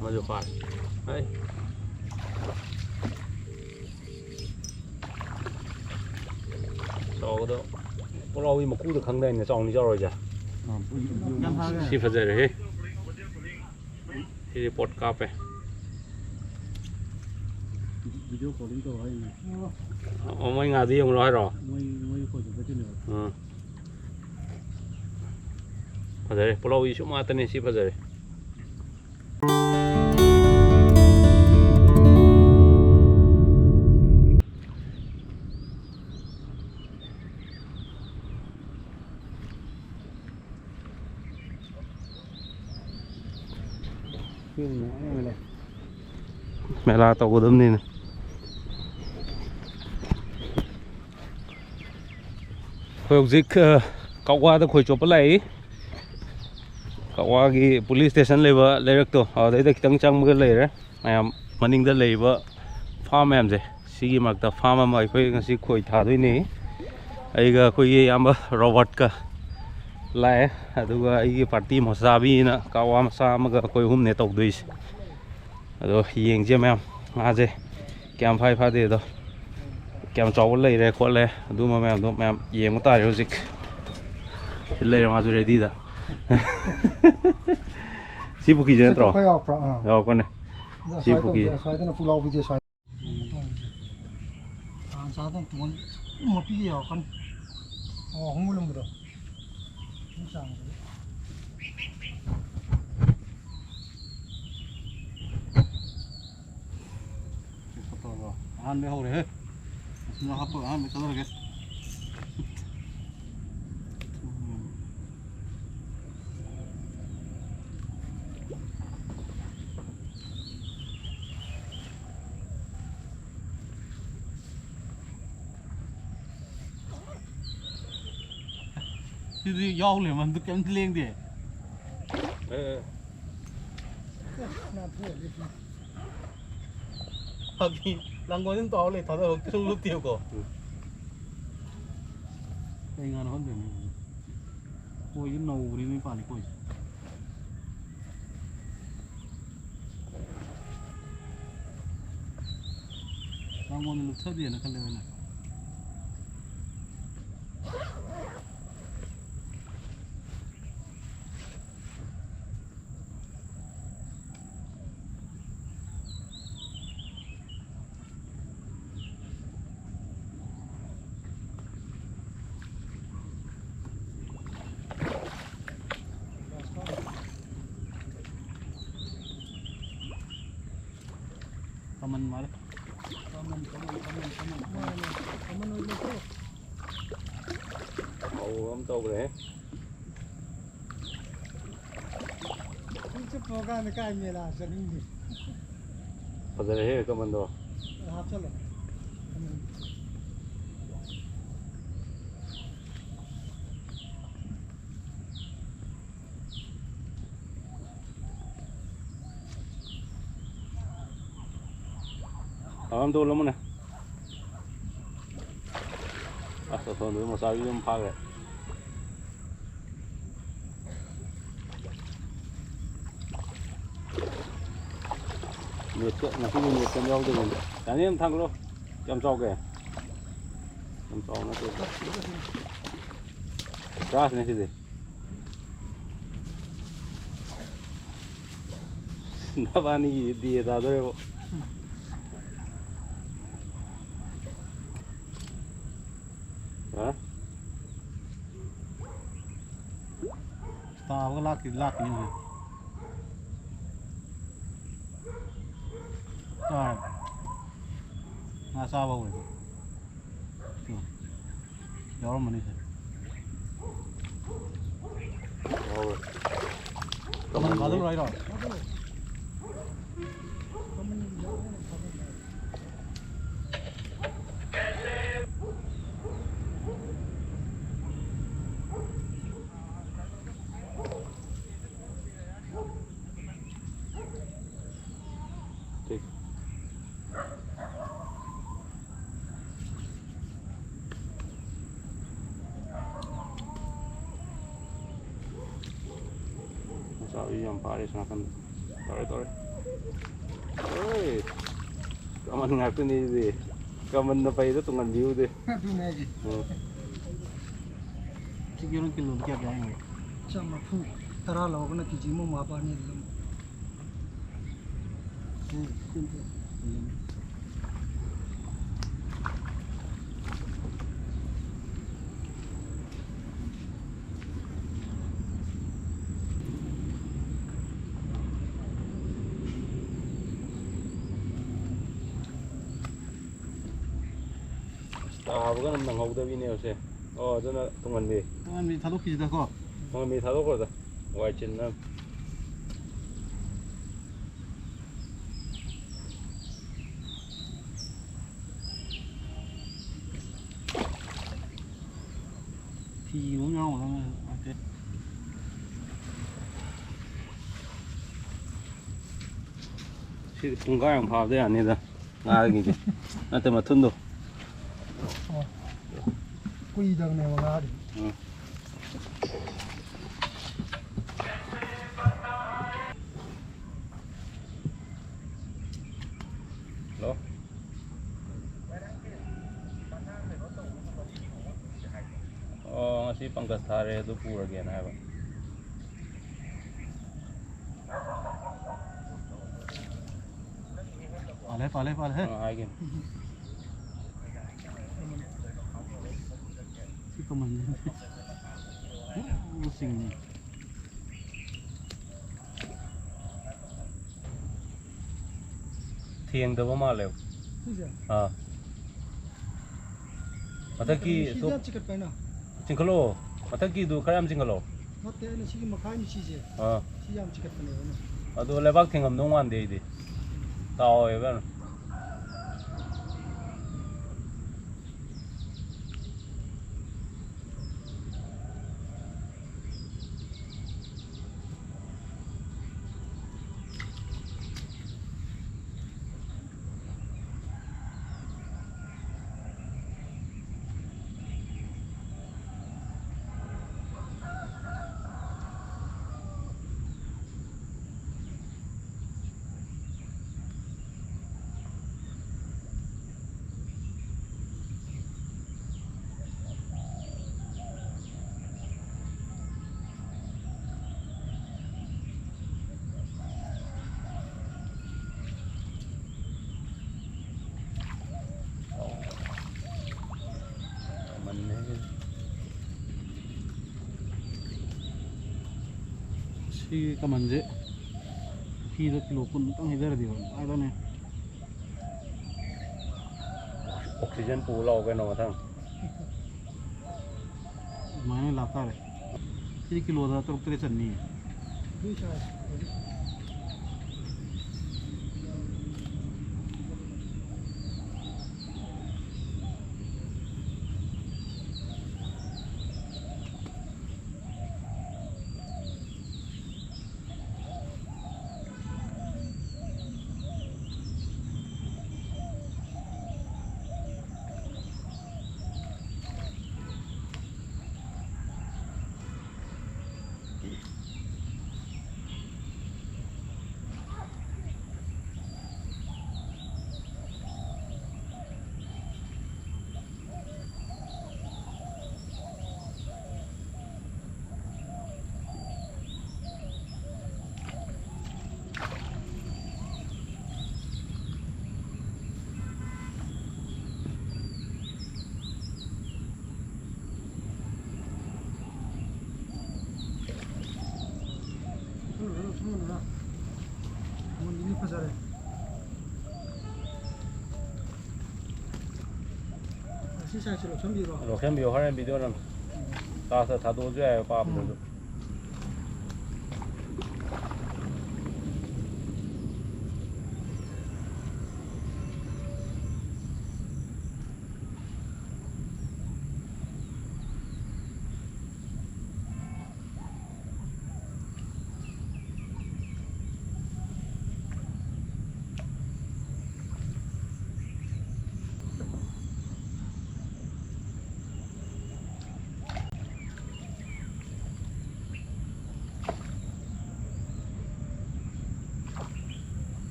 mà được phải đấy sau đó có lâu mà cú được khăng đèn trong đi cho rồi chả xin phật dậy đấy thì bột cà phê mấy ngày gì không nói rồi phật dậy có lâu ý chúng mà tên này xin phật dậy mẹ là tàu của đâm này khôi dịch cậu qua tôi khôi chụp lại cậu qua cái police station level lấy được to ở đấy là tăng trang mới lấy đấy này mà ninh đã lấy vợ farm em gì xí mặc tập farm mà khôi cái xí khôi thả thôi nè ấy cái khôi em robot cả lại aduga ai party mo sabi na kawam sa maga koi hum ne tok duis ado yeng je mem ma je cam phai pha de do cam chaw lei re ko le adu ma mem do mem yeng ta music le ma du ready da sibuki je tro yo ko ne sibuki sai ta pulau bi je sai sa ta tuan mo pi yo kan hong mulum do ăn mấy hồ đấy nó hấp bữa ăn mấy cái rồi cái dao liền mà tôi kém lên đi 하긴 랑고는 또 원래 다들 계속 뛰고 이거는 혼자 뭐 이거 너무 우리는 빨리 보이 랑고는 터디에는 칼레나 Kaman mare. Kaman oi lo. Ông tàu đấy. Chứ program này cái gì là sẽ đi. Bây giờ đấy kaman đó. Hấp chalo. Am tu lắm nè, sao thôi nữa mà sao im phá vậy? Nhiệt chuyện là cái nhiệt trên nhau rồi, cái này em thăng luôn, chăm sóc kìa, chăm sóc nó tốt, gas này gì? Nó bán đi ra rồi. Tao có lát như vậy. Rồi. Là sao bao vậy? Đó mà đi. Rồi. Mình có đúng rồi. Sao yang Paris makan Tore. Oi. Kaman ngakuni di. Kaman na pa ito tungan view di. ꯑꯗꯨꯅꯦ ꯍꯥꯏꯁꯦ ꯁꯤꯒꯤ ꯀꯤꯂꯣꯗ ꯀꯌꯥ ꯀꯌꯥ ꯍꯥꯏꯅꯣ ꯆꯥꯝꯃ ꯃꯔꯐꯨ ꯇꯔꯥ ꯂꯧꯔꯒꯅ ꯀꯦꯖꯤ ꯑꯃ ꯍꯥꯞꯄꯛꯑꯅꯤ ꯑꯗꯨꯝ Tahabaga nam nanghawdabine ose. Aduna tunganbi. ꯇꯣꯉꯥꯟꯕꯤ ꯊꯥꯗꯣꯛꯈꯤꯁꯤꯗꯀꯣ Tunganbi thadokroda. Waitin nam. ꯐꯤꯒꯨꯝ ꯌꯥꯎꯔꯝꯒꯗꯕꯅꯦ ꯅꯠꯇꯦ Si pungkayang phawda yanida. Ngagidi. Nate mathundo. ꯀꯨꯏꯗꯕꯅꯦꯕ ꯉꯥꯗꯤ Hello. Ngasi pangkas thare adu purage na haiba. ꯄꯥꯜꯂꯦ Haigin. ꯁꯤ ꯀꯃꯟꯅꯤ ꯁꯤꯡꯅꯤ Thiengdaba male. ꯁꯤꯁꯦ Mathaki ꯁꯤꯁꯦ ꯌꯥꯝ ꯆꯤꯛꯈꯠꯄꯩꯅ chingkhalo. Mathaki du khara yam chingkhalo. ꯅꯠꯇꯦ ꯑꯩꯅ ꯁꯤꯒꯤ ꯃꯈꯥꯒꯤ ꯁꯤꯁꯦ ꯁꯤ ꯌꯥꯝ ꯆꯤꯛꯈꯠꯄꯅꯦꯕ ꯑꯩꯅ Adu lebak thingam dong wande idi. Tao eba. ꯁꯤ ꯀꯃꯟꯁꯦ ꯐꯤꯗ ꯀꯤꯂꯣ 10 ꯇꯪ ꯍꯩꯗꯔꯗꯤꯕ ꯅꯨꯡꯉꯥꯏꯗꯣꯏꯅꯦ Oxygen pu lau ke no mathang. ꯑꯗꯨꯃꯥꯏꯅ ꯂꯥꯛꯇꯥꯔꯦ ꯁꯤ ꯀꯤꯂꯣꯗ 6-7 ꯆꯟꯅꯤ ꯑꯗꯨꯏ size 손으로 어머니 이쁘잖아요 시사시로 전비로 Lo khem bio haran video nam. Ta sa thado ju ai pa apne.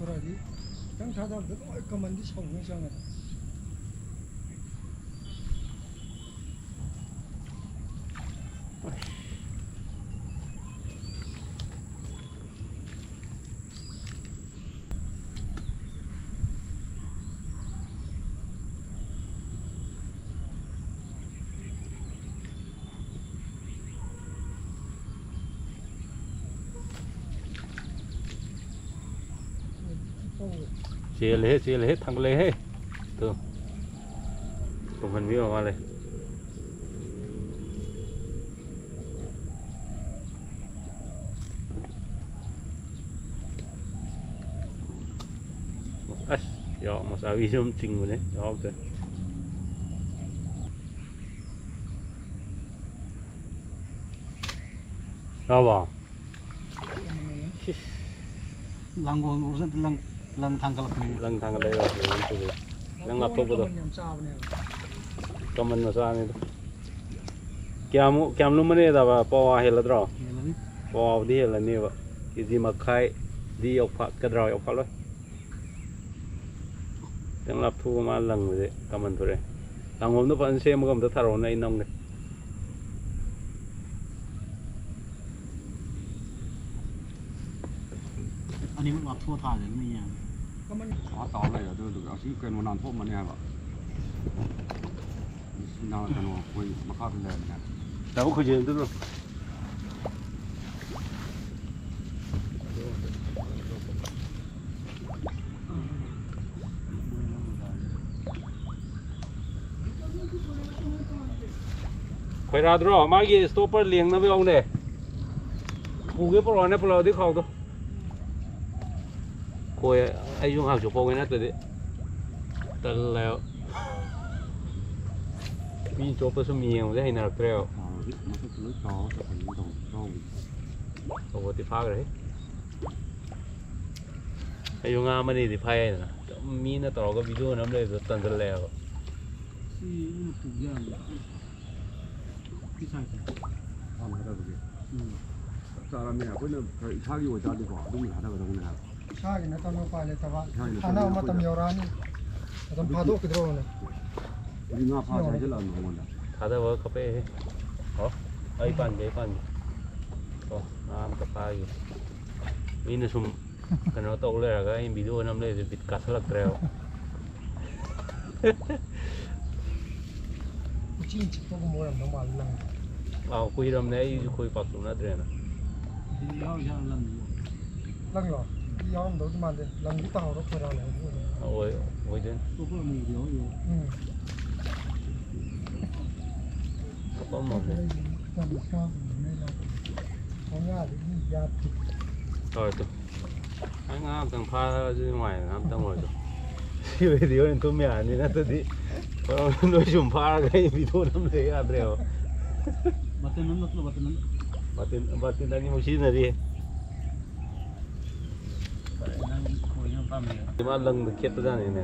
돌아지 그냥 찾아도 얼마만지 성공상을 chia lấy hết thằng lấy hết thường cùng phần view qua đây yo mas awi zoom ching mo ne yo okay sao bảo lang gong urusan lang lang tanggal ni lăng thang đây rồi lăng ngập thôi rồi comment mà sao này kiam lu mane da ba pawa hela dro pawa di hela ni ba kizi makai di yok phak ka dro yok phak loi tang lap thu ma lang rồi comment thôi lang ngom no pan se ma gam ta tharo nai nong neอันนี้มันวัดทั่วทางเลยไม่ยัง ต่อเลยดูเอาชีเกินวันนอนพวกมันเนี่ยแบบนอนกันว่าคุยมาเข้าเป็นเลยนะ đâu có chuyện tức rồi quay ra rồi mà cái stopper liền nó với ông này khu cái pro này pro đi khâu thôi quay ai dùng hàng chục phong cái nát đấy tận leo pin cho per semiang đấy hay nào treo มันก็คือจอจะเป็นตรงช่อง over the park đấy ai dùng ngam này thì phai này mi nó tỏ cái video nắm đây rồi tận leo ที่มันถูกย่างที่ใช่ ทำให้ได้ดูดิสารเนี่ยเพื่อนชาติอยู่จาดีกว่าดูหาได้ก็ตรงนี้ครับ 샤기나 tamma pale tawa 하나 엄마 tam 요라니 tam 파도 그대로네 นี่งาพาใช้จะหลังของมัน thả ra vợ cà phê hả ấy pan to nam cà phê mi nó sum cái nó tàu lên cái em video năm đây thì bị cắt lắc treo 진짜 또 뭐야 너무 알랑 vào quy năm nay quy bạc xuống nó treo nè ที่ย่างลัง 랑요 이형 너도 만데 랑이 땅으로 돌아오네 ôi ôi đến ตัวพวกมีเดียวอยู่ có một này rồi tôi anh ngáp thằng pha ra ngoài ngáp tao ngồi rồi bây giờ tôi mẹ nên là tôi đi nói chung pha cái video năm đấy à treo บัตรนั้นแล้วบัตรนั้น batin tadi mesin tadi นั่งคุยกันปั๊มเลย cuma leng dikit tuh ini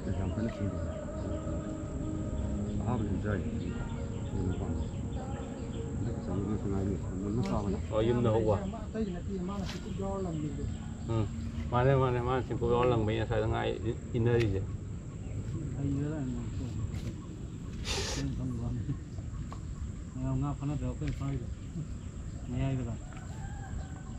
จะทำเป็นสิ่งภาพเป็นใจมันฟังแล้วก็สั่งเรื่องอะไรมันไม่ทราบนะ oh yum dah huwa mana sih kau orang banyak saya dengar ini aja ไอ้เยอะแล้วเป็นทั้งวันเอางาพนัดเดียวเป็นไฟไม่ใช่ก็ได้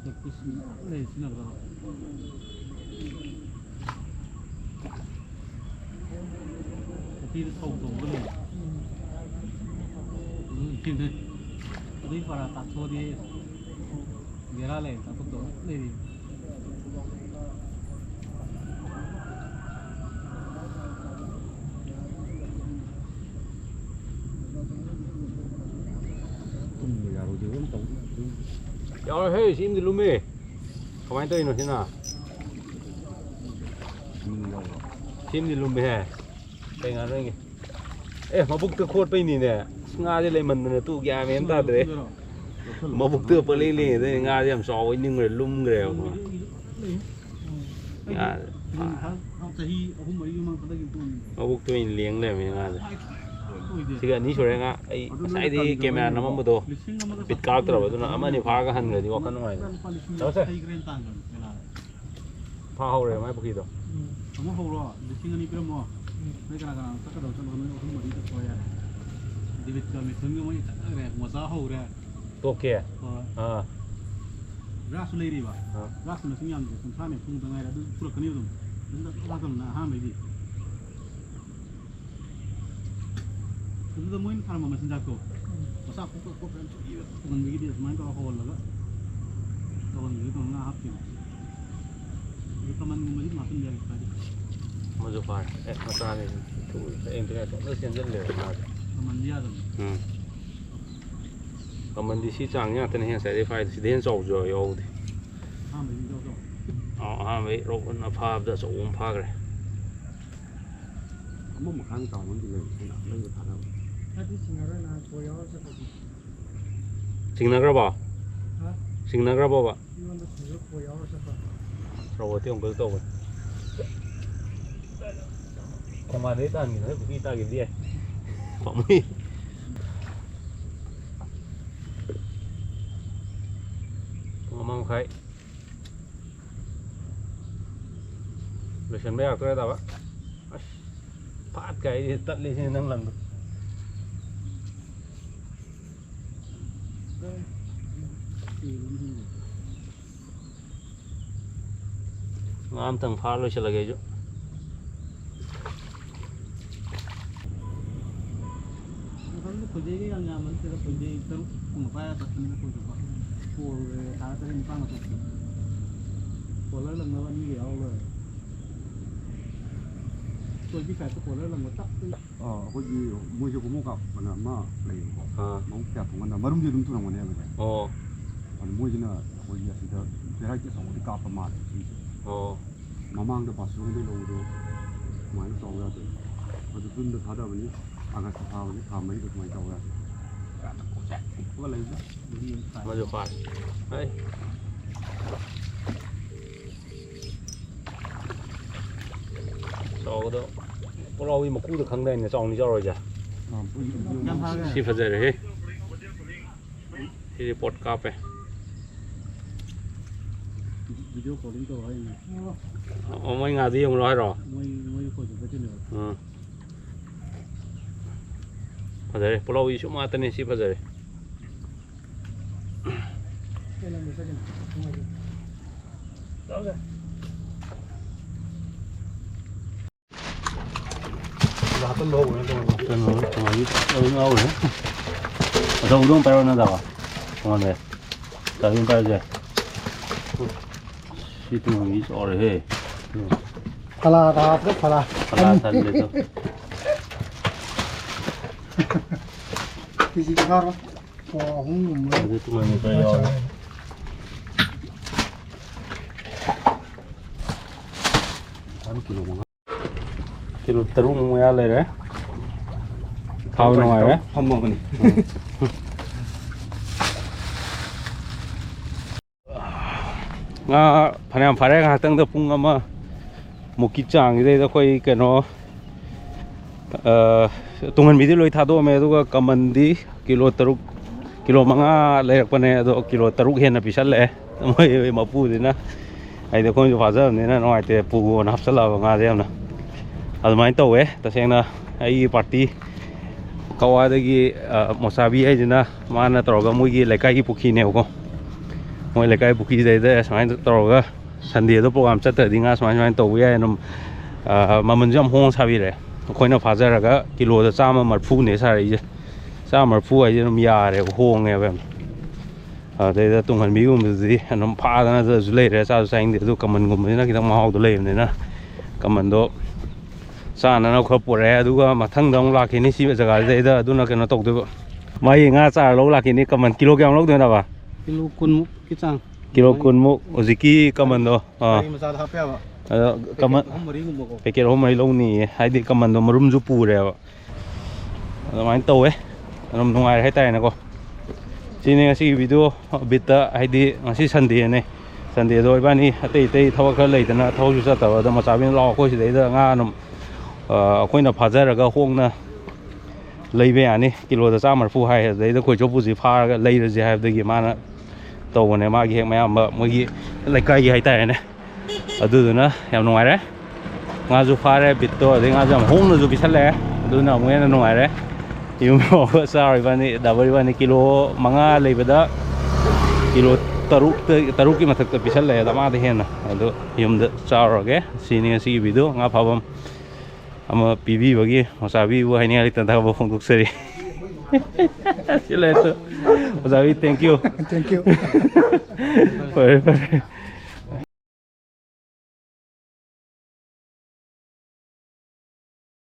จะกุศลเลยสินะเราที่ส่งตรงก็เลยที่นี่ที่ฟาราตัดโซ่ดีเวลาเลยตัดตัวเลย Yo hey sim di lume kemain tuh ini sini sim di lume he kayak ngana ini mabuk tuh kuat pe ini nih ngaji le man nih tuh ya men ta deh mabuk tuh pelili deh ngaji am so ini ngere lum ngere mabuk tuh ini liang le men ngaji siga ni sure nga ai sai di camera namamdo bit karakter ba duna amani phaga hangradi wakan ngai tawse pha hore mai bukhi do amu horo lising ani piramo mai kana kana sakado chalo mai othum mari ta soya dibit ka mi thungi mai re moza hore to ke ha rasu leiri ba rasu na singyam de sunthane phung da ngai ra du pura kani dum nda la kam na ha mai di itu mungkin kalau mama senjata, masa aku kan dengan begitu semuanya kalau hol lah, kalau begitu nggak hafin. Itu teman mungkin makin dari tadi. Mau coba, masalah itu internet itu senjata le. Teman dia tu. Teman di sini cangnya, tapi yang saya dapat di sini jauh jauh jauh deh. Ah, begitu jauh. Ah, begitu, rokok apa ada jauh apa kere. Kamu makan tahu nanti lagi tahu. Tadi singaran aku koyor seperti. Singnagra ba? Hah? Singnagra ba? Iwan tu koyor seperti. Rokok itu enggak tahu. Kemarin itu angin, kita gitu dia. Pak Mui. Ngomong kayak. Lesan banyak tuh ya tak pak? Phát cái tận lên trên 5 lần rồi. Ngam thằng pha lo chला gay chứ. Kalau tu kerja yang nyaman, kita kerja itu mengapa tak kena kerja apa? Pur, ada yang pang atau apa? Kalau orang lawan ni awal lah. Tôi chỉ phải có là một tắc có gì mua cho cũng gặp mà mà lấy mong kẹt của mình là mà đúng gì đúng tu nào này vậy còn mua cho nó có gì thì đó cái hai cái sòng thì cặp mà mà mang được bảo xuống đi lâu rồi mà nó sòng ra rồi còn tôi tin được tháo đâu vậy à cái tháo vậy tháo mấy được mấy đầu ra có lấy mà được phải đấy sau đó có lâu mà cú được khăng đen này xong đi cho rồi chả xin phật dậy đấy thì bột cà phê video calling tôi hay ông anh ngà gì ông nói rồi mới coi được cái nữa phật dậy có lâu chút mà tên này xin phật dậy Đây là mình sẽ đó rồi Hatan bawa ni tu. Tahu ni, atau udang perlu nak dah, mana? Tahu perlu je. Itu ni soal he. Pala dah, pala. Kalau tak le tu. Kisi kar, hong. Itu mana perlu? Kilo terung mau ya le, tahu nama ya? Hamam ni. Nga phane phare nga tang da pung ama muki chang ide da khoi keno tungan bidi loi thado me du ga kamandi kilo taruk kilo manga lerak pane do kilo taruk hena pisal le moi mapu dina ai da khoi faza ne na noi te pu na hapsala nga de na admai to we ta seng na ai party kawa da gi mosabi ai jina mana troga moi gi lekai gi pukhi ne ko moi lekai pukhi dai da samai troga Sunday do program chat di nga samai to we ai nom mamun jam hong sabi re khoi na faza ra ga kilo da chama mar phu ne sa ri je chama mar phu ai je nom ya re hong nge bem dai da tung han mi gum di nom pha da na zu le re sa sang de do kaman gum na ki dang ma hau do le ne na kaman do sa na kho pu re du ga ma thang dong la ki ni si jaga dai da du na ke na tok du mai nga cha lo la ki ni kaman kilogram lo do na ba kilo kun kita kilo kun mu oziki kaman do masalah apa ya kaman mari ngum ko pekir homai lo ni hai di kaman do marum ju pu re ba mai to e nom nungai hai tai na ko chini ngasi video bita hai di ngasi Sunday ne Sunday do ba ni atei tei thawak kha lei dana thaw ju sa ta da ma cha bin lo ko si dei da nga nom khoi na phajar ga hong na ꯂꯩꯕ ꯌꯥꯅꯤ ꯀꯤꯂꯣꯗ 140 ꯍꯥꯏ ꯑꯗꯩꯗ ꯈꯣꯏ ꯆꯣꯞꯄꯨꯁꯤ ꯐꯥꯔꯒ ꯂꯩꯔꯁꯦ ꯍꯥꯏꯕꯗꯒꯤ ꯃꯥꯅ ꯇꯧꯕꯅꯦ ꯃꯥꯒꯤ ꯍꯦꯛ ꯃꯌꯥꯝꯕ ꯃꯣꯏꯒꯤ ꯂꯩꯀꯥꯏꯒꯤ ꯍꯥꯏꯇꯥꯔꯦꯅꯦ ꯑꯗꯨꯗꯨꯅ ꯌꯥꯝ ꯅꯨꯡꯉꯥꯏꯔꯦ ꯉꯥꯁꯨ ꯐꯥꯔꯦ ꯕꯤꯠꯇꯣ ꯑꯗꯩ ꯉꯥꯁꯨ ꯌꯥꯝ ꯍꯣꯡꯅꯁꯨ ꯄꯤꯁꯜꯂꯛꯑꯦ ꯑꯗꯨꯅ ꯑꯃꯨꯛ ꯍꯦꯟꯅ ꯅꯨꯡꯉꯥꯏꯔꯦ ꯌꯨꯝ ꯌꯧꯔꯒ ꯆꯥꯔꯤꯕꯅꯤ ꯗꯥꯕꯔꯤꯕꯅꯤ ꯀꯤꯂꯣ 5 ꯂꯩꯕꯗ ꯀꯤꯂꯣ 6ꯀꯤ ꯃꯊꯛꯇ ꯄꯤꯁꯜꯂꯛꯑꯦ ꯗꯃꯥꯗ ꯍꯦꯟꯅ ꯑꯗꯣ ꯌꯨꯝꯗ ꯆꯥꯔꯨꯔꯒꯦ ꯁꯤꯅꯤ ꯉꯁꯤꯒꯤ ꯚꯤꯗꯤꯑꯣ ꯉꯥ ꯐꯥꯐꯝ ꯑꯃ ꯄꯤꯕꯤꯕꯒꯤ ꯃꯣꯆꯥꯕꯤꯕꯨ ꯍꯥꯏꯅꯤꯡꯉꯥꯏ ꯂꯩꯇꯅ ꯊꯥꯒꯠꯄ ꯐꯣꯡꯗꯣꯛꯆꯔꯤ See you later. Thank you. Thank you. Fare.